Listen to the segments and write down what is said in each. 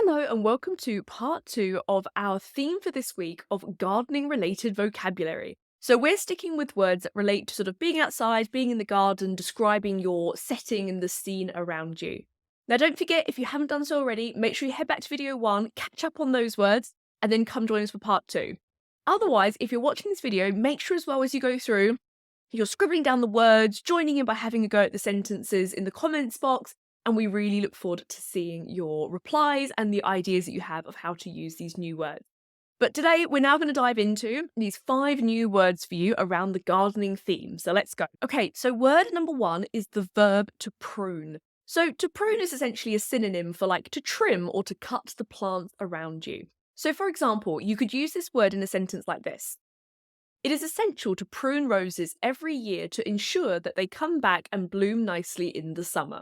Hello and welcome to part 2 of our theme for this week of gardening related vocabulary. So we're sticking with words that relate to sort of being outside, being in the garden, describing your setting and the scene around you. Now don't forget, if you haven't done so already, make sure you head back to video 1, catch up on those words, and then come join us for part 2. Otherwise, if you're watching this video, make sure as well as you go through, you're scribbling down the words, joining in by having a go at the sentences in the comments box, and we really look forward to seeing your replies and the ideas that you have of how to use these new words. But today, we're now going to dive into these 5 new words for you around the gardening theme. So let's go. Okay, so word number 1 is the verb to prune. So to prune is essentially a synonym for like to trim or to cut the plants around you. So for example, you could use this word in a sentence like this. It is essential to prune roses every year to ensure that they come back and bloom nicely in the summer.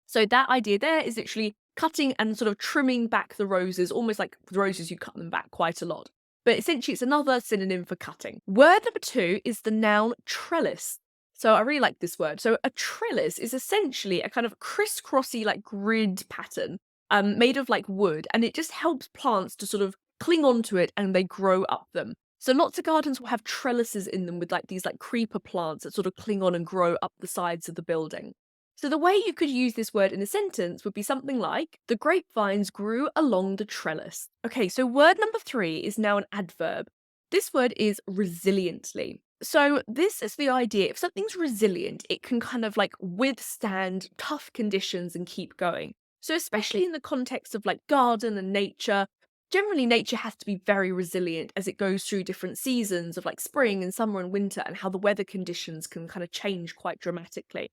So that idea there is literally cutting and sort of trimming back the roses, almost like the roses, you cut them back quite a lot. But essentially it's another synonym for cutting. Word number 2 is the noun trellis. So I really like this word. So a trellis is essentially a kind of crisscrossy like grid pattern made of like wood, and it just helps plants to sort of cling onto it and they grow up them. So lots of gardens will have trellises in them with like these like creeper plants that sort of cling on and grow up the sides of the building. So the way you could use this word in a sentence would be something like, the grapevines grew along the trellis. Okay, so word number 3 is now an adverb. This word is resiliently. So this is the idea, if something's resilient, it can kind of like withstand tough conditions and keep going. So especially in the context of like garden and nature, generally nature has to be very resilient as it goes through different seasons of like spring and summer and winter, and how the weather conditions can kind of change quite dramatically.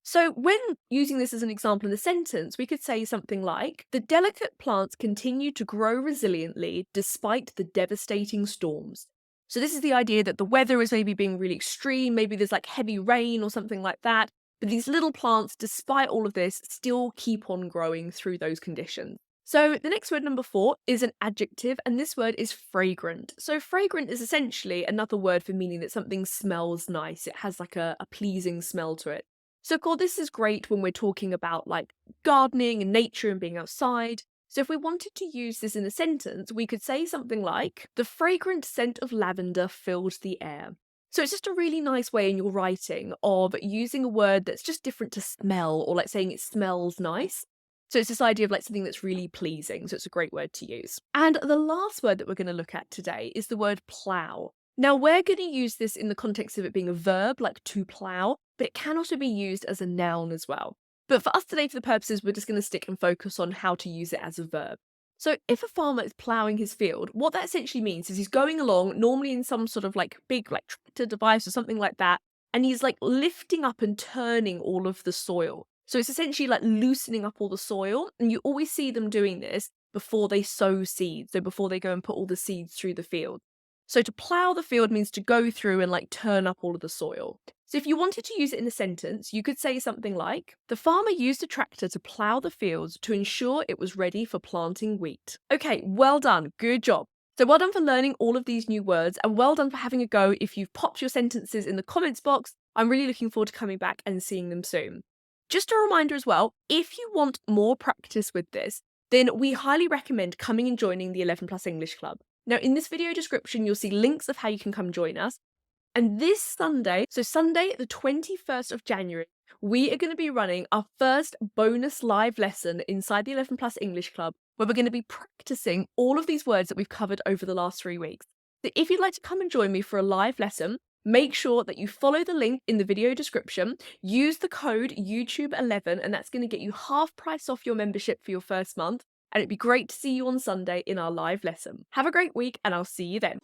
So when using this as an example in the sentence, we could say something like, the delicate plants continue to grow resiliently despite the devastating storms. So this is the idea that the weather is maybe being really extreme, maybe there's like heavy rain or something like that, but these little plants, despite all of this, still keep on growing through those conditions. So the next word, number 4, is an adjective, and this word is fragrant. So fragrant is essentially another word for meaning that something smells nice. It has like a pleasing smell to it. So, of course, this is great when we're talking about like gardening and nature and being outside. So if we wanted to use this in a sentence, we could say something like, the fragrant scent of lavender filled the air. So it's just a really nice way in your writing of using a word that's just different to smell, or like saying it smells nice. So it's this idea of like something that's really pleasing. So it's a great word to use. And the last word that we're going to look at today is the word plow. Now, we're going to use this in the context of it being a verb, like to plow, but it can also be used as a noun as well. But for us today, for the purposes, we're just going to stick and focus on how to use it as a verb. So if a farmer is ploughing his field, what that essentially means is he's going along, normally in some sort of like big like tractor device or something like that, and he's like lifting up and turning all of the soil. So it's essentially like loosening up all the soil, and you always see them doing this before they sow seeds, so before they go and put all the seeds through the field. So to plough the field means to go through and like turn up all of the soil. So if you wanted to use it in a sentence, you could say something like, the farmer used a tractor to plough the fields to ensure it was ready for planting wheat. Okay, well done, good job. So well done for learning all of these new words, and well done for having a go if you've popped your sentences in the comments box. I'm really looking forward to coming back and seeing them soon. Just a reminder as well, if you want more practice with this, then we highly recommend coming and joining the 11 Plus English Club. Now, in this video description, you'll see links of how you can come join us. And this Sunday, so Sunday, the 21st of January, we are going to be running our first bonus live lesson inside the 11 Plus English Club, where we're going to be practicing all of these words that we've covered over the last 3 weeks. So if you'd like to come and join me for a live lesson, make sure that you follow the link in the video description, use the code YouTube11, and that's going to get you half price off your membership for your first month. And it'd be great to see you on Sunday in our live lesson. Have a great week, and I'll see you then.